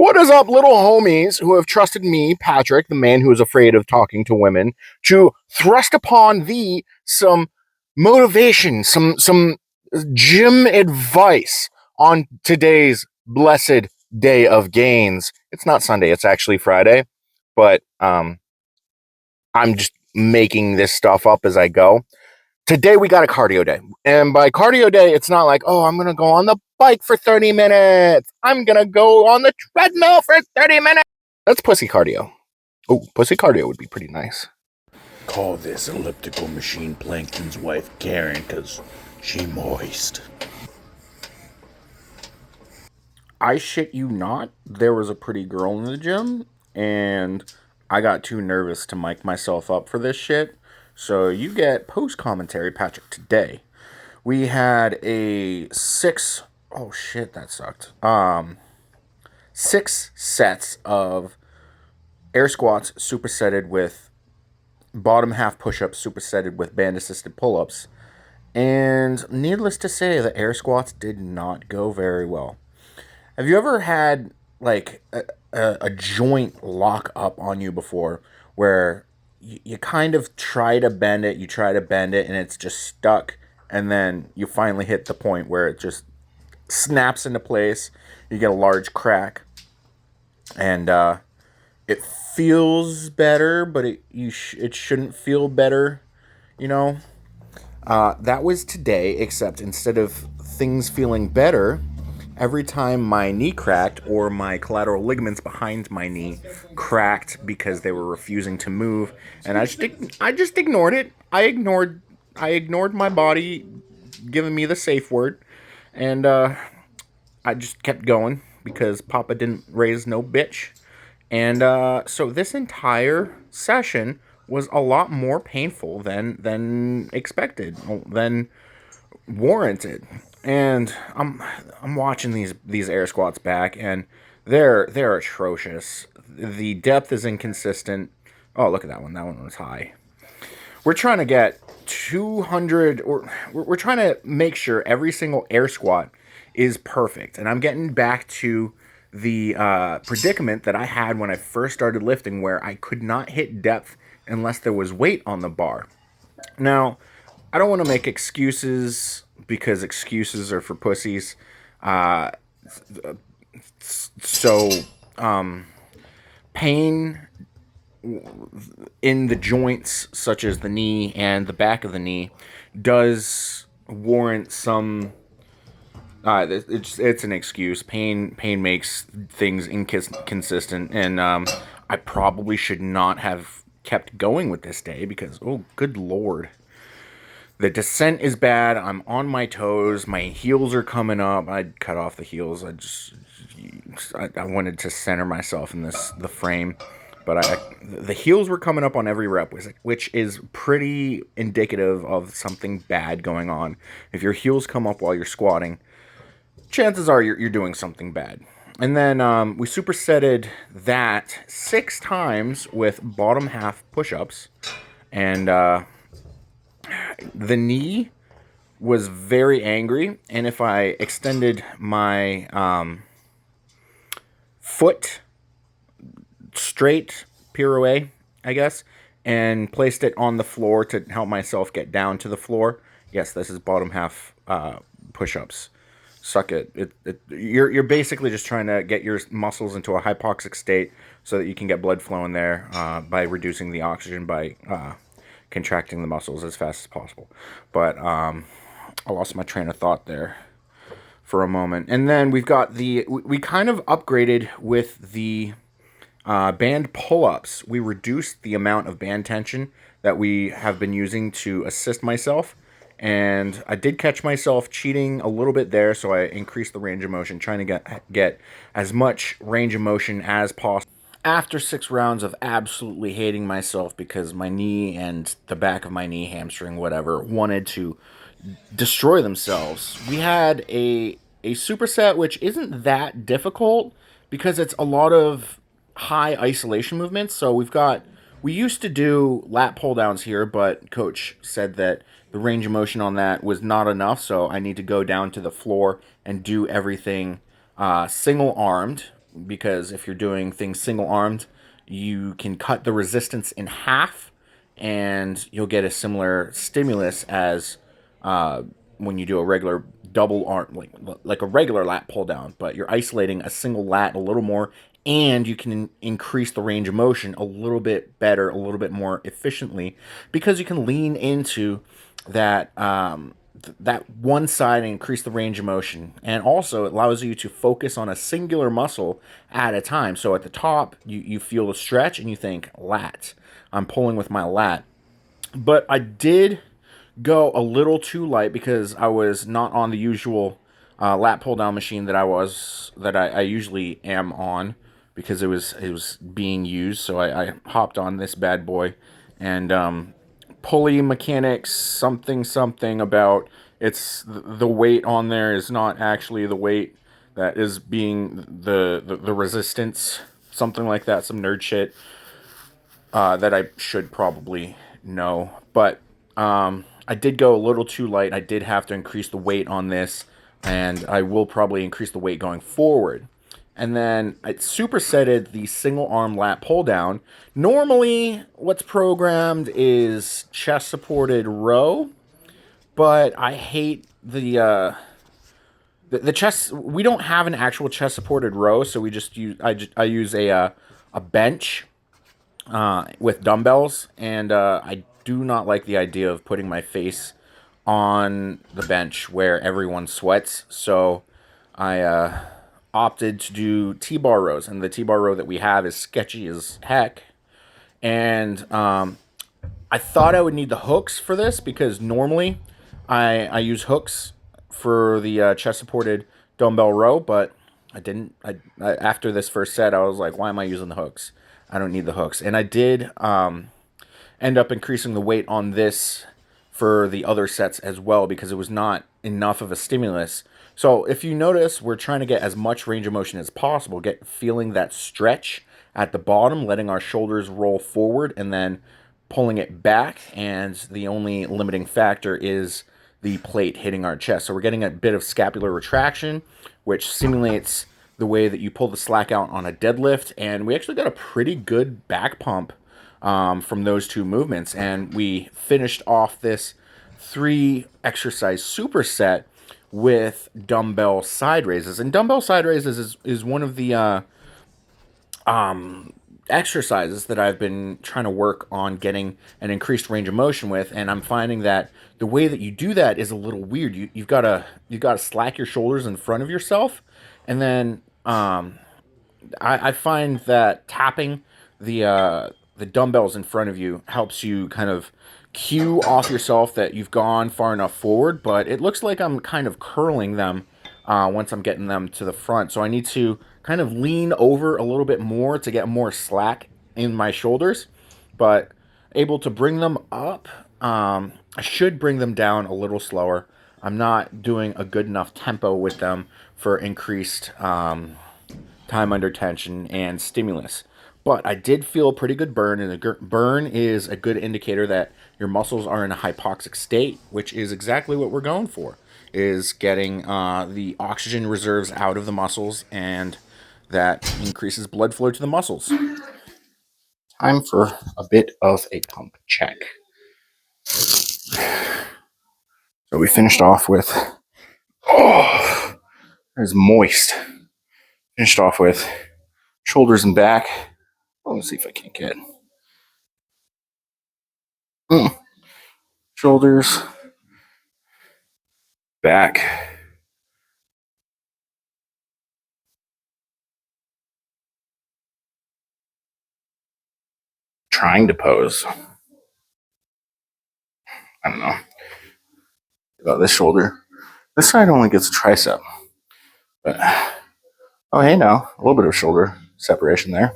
What is up, little homies who have trusted me, Patrick, the man who is afraid of talking to women, to thrust upon thee some motivation, some gym advice on today's blessed day of gains. It's not Sunday, it's actually Friday, but I'm just making this stuff up as I go. Today we got a cardio day. And by cardio day, it's not like, oh, I'm going to go on the bike for 30 minutes. I'm going to go on the treadmill for 30 minutes. That's pussy cardio. Oh, pussy cardio would be pretty nice. Call this elliptical machine Plankton's wife Karen, cause she moist. I shit you not, there was a pretty girl in the gym, and I got too nervous to mic myself up for this shit. So you get post commentary, Patrick, today. We had a six. Oh shit, that sucked. 6 sets of air squats supersetted with bottom half push-ups supersetted with band assisted pull-ups. And needless to say, the air squats did not go very well. Have you ever had like a joint lock up on you before where you kind of try to bend it, and it's just stuck, and then you finally hit the point where it just snaps into place, you get a large crack, and it feels better, but it shouldn't feel better, you know? That was today, except instead of things feeling better, every time my knee cracked or my collateral ligaments behind my knee cracked because they were refusing to move, and I just ignored it. I ignored my body giving me the safe word, and I just kept going because Papa didn't raise no bitch. And so this entire session was a lot more painful than expected, than warranted. And I'm watching these air squats back, and they're atrocious. The depth is inconsistent. Oh, look at that one. That one was high. We're trying to get 200, or we're trying to make sure every single air squat is perfect. And I'm getting back to the predicament that I had when I first started lifting, where I could not hit depth unless there was weight on the bar. Now, I don't want to make excuses because excuses are for pussies. Uh, so, pain in the joints, such as the knee and the back of the knee, does warrant some. It's an excuse. Pain makes things inconsistent, and I probably should not have kept going with this day because, oh, good lord, the descent is bad. I'm on my toes. My heels are coming up. I'd cut off the heels. I wanted to center myself in the frame, but the heels were coming up on every rep, which is pretty indicative of something bad going on. If your heels come up while you're squatting, chances are you're doing something bad. And then we supersetted that 6 times with bottom half push-ups, and the knee was very angry. And if I extended my foot straight, pirouette, I guess, and placed it on the floor to help myself get down to the floor, yes, this is bottom half push-ups. Suck it. You're basically just trying to get your muscles into a hypoxic state so that you can get blood flowing there by reducing the oxygen by contracting the muscles as fast as possible. But I lost my train of thought there for a moment. And then we kind of upgraded with the band pull-ups. We reduced the amount of band tension that we have been using to assist myself. And I did catch myself cheating a little bit there, so I increased the range of motion, trying to get as much range of motion as possible. After 6 rounds of absolutely hating myself because my knee and the back of my knee, hamstring, whatever, wanted to destroy themselves, we had a superset, which isn't that difficult because it's a lot of high isolation movements. So we used to do lat pull downs here, but coach said that the range of motion on that was not enough, so I need to go down to the floor and do everything single armed. because if you're doing things single armed, you can cut the resistance in half, and you'll get a similar stimulus as uh, when you do a regular double arm, like a regular lat pull down. But you're isolating a single lat a little more, and you can increase the range of motion a little bit better, a little bit more efficiently, because you can lean into that that one side and increase the range of motion. And also it allows you to focus on a singular muscle at a time. So at the top, you feel the stretch and you think lat. I'm pulling with my lat. But I did go a little too light because I was not on the usual lat pull down machine that I usually am on, because it was being used. So I hopped on this bad boy, and pulley mechanics something about it's the weight on there is not actually the weight that is being the resistance, something like that, some nerd shit that I should probably know. But I did go a little too light. I did have to increase the weight on this, and I will probably increase the weight going forward. And then I supersetted the single arm lat pull down. Normally, what's programmed is chest supported row, but I hate the chest. We don't have an actual chest supported row, so we just use I use a bench with dumbbells, and I do not like the idea of putting my face on the bench where everyone sweats. So I opted to do T-bar rows, and the T-bar row that we have is sketchy as heck. And I thought I would need the hooks for this, because normally I use hooks for the chest supported dumbbell row, but I didn't. After this first set, I was like, why am I using the hooks? I don't need the hooks. And I did end up increasing the weight on this for the other sets as well, because it was not enough of a stimulus. So if you notice, we're trying to get as much range of motion as possible, get feeling that stretch at the bottom, letting our shoulders roll forward and then pulling it back. And the only limiting factor is the plate hitting our chest. So we're getting a bit of scapular retraction, which simulates the way that you pull the slack out on a deadlift. And we actually got a pretty good back pump from those two movements. And we finished off this 3 exercise superset with dumbbell side raises. And dumbbell side raises is one of the exercises that I've been trying to work on getting an increased range of motion with. And I'm finding that the way that you do that is a little weird. You've got to slack your shoulders in front of yourself, and then I find that tapping the dumbbells in front of you helps you kind of cue off yourself that you've gone far enough forward. But it looks like I'm kind of curling them once I'm getting them to the front. So I need to kind of lean over a little bit more to get more slack in my shoulders, but able to bring them up. I should bring them down a little slower. I'm not doing a good enough tempo with them for increased time under tension and stimulus. But I did feel a pretty good burn, and a burn is a good indicator that your muscles are in a hypoxic state, which is exactly what we're going for, is getting the oxygen reserves out of the muscles, and that increases blood flow to the muscles. Time for a bit of a pump check. So we finished off with, oh, it's moist. Finished off with shoulders and back. Oh, let's see if I can get shoulders, back. Trying to pose. I don't know about this shoulder. This side only gets a tricep, but oh, hey, now a little bit of shoulder separation there.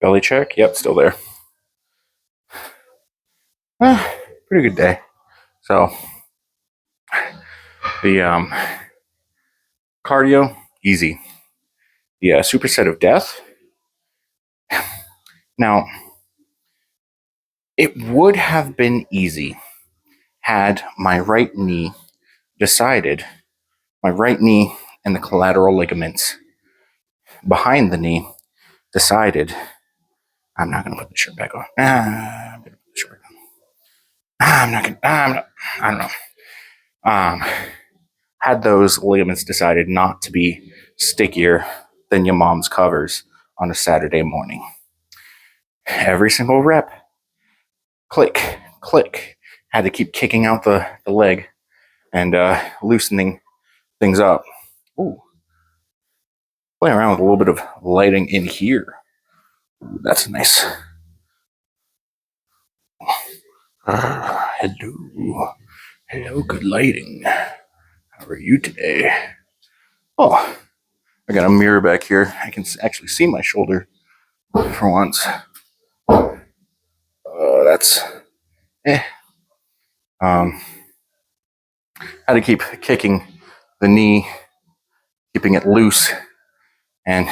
Belly check. Yep, still there. Pretty good day. So the cardio, easy. The superset of death. Now, it would have been easy had my right knee decided. My right knee and the collateral ligaments behind the knee decided, I'm not going to put the shirt back on. I'm going to put the shirt back on. I don't know. Had those ligaments decided not to be stickier than your mom's covers on a Saturday morning. Every single rep, click, click, had to keep kicking out the leg and loosening things up. Ooh. Play around with a little bit of lighting in here. Ooh, that's nice. Hello. Hello, good lighting. How are you today? Oh, I got a mirror back here. I can actually see my shoulder for once. That's had to keep kicking the knee, keeping it loose, and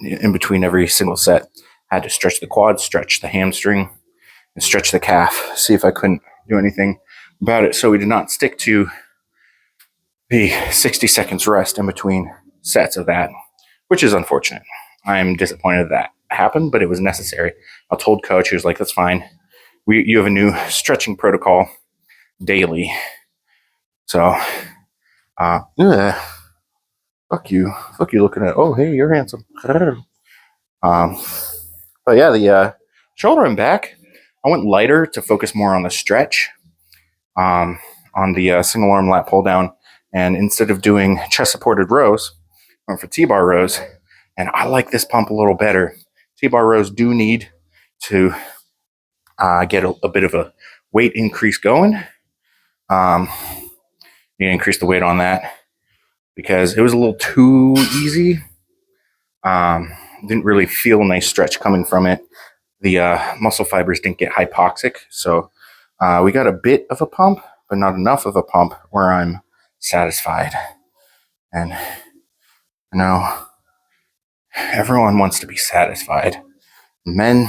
in between every single set, had to stretch the quad, stretch the hamstring, and stretch the calf. See if I couldn't do anything about it. So we did not stick to the 60 seconds rest in between sets of that, which is unfortunate. I'm disappointed that happened, but it was necessary. I told coach, he was like, that's fine. You have a new stretching protocol daily. So, fuck you looking at, oh, hey, you're handsome. But yeah, the shoulder and back, I went lighter to focus more on the stretch on the single arm lat pull down. And instead of doing chest supported rows, I went for T-bar rows. And I like this pump a little better. T-bar rows do need to get a bit of a weight increase going. You increase the weight on that because it was a little too easy. Didn't really feel a nice stretch coming from it. The muscle fibers didn't get hypoxic. So we got a bit of a pump, but not enough of a pump where I'm satisfied. And you know, everyone wants to be satisfied. Men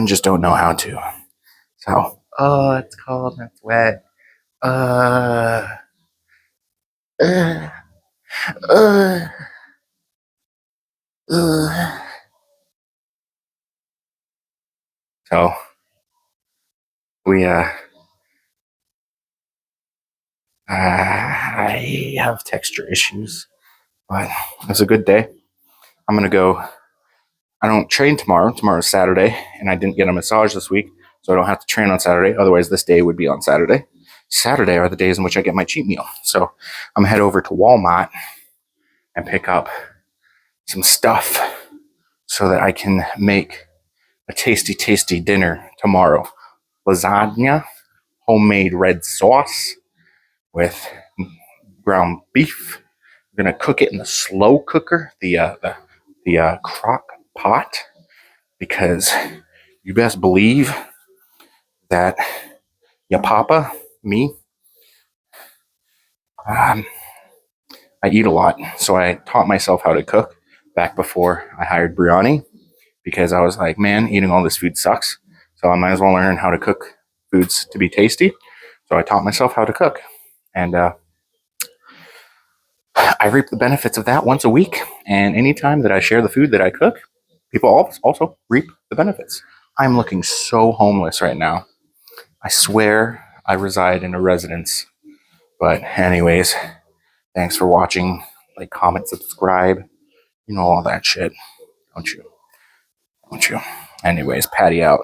just don't know how to. So, oh, it's cold and it's wet. So we I have texture issues, but it's a good day. I'm gonna go. I don't train tomorrow. Tomorrow's Saturday, and I didn't get a massage this week, so I don't have to train on Saturday. Otherwise, this day would be on Saturday. Saturday are the days in which I get my cheat meal. So I'm gonna head over to Walmart and pick up some stuff so that I can make a tasty, tasty dinner tomorrow. Lasagna, homemade red sauce with ground beef. I'm gonna cook it in the slow cooker, the crock pot, because you best believe that your papa, me, I eat a lot. So I taught myself how to cook back before I hired Briani because I was like, man, eating all this food sucks. So I might as well learn how to cook foods to be tasty. So I taught myself how to cook. And I reap the benefits of that once a week. And anytime that I share the food that I cook, people also reap the benefits. I'm looking so homeless right now. I swear I reside in a residence. But anyways, thanks for watching. Like, comment, subscribe. You know all that shit. Don't you? Anyways, Patty out.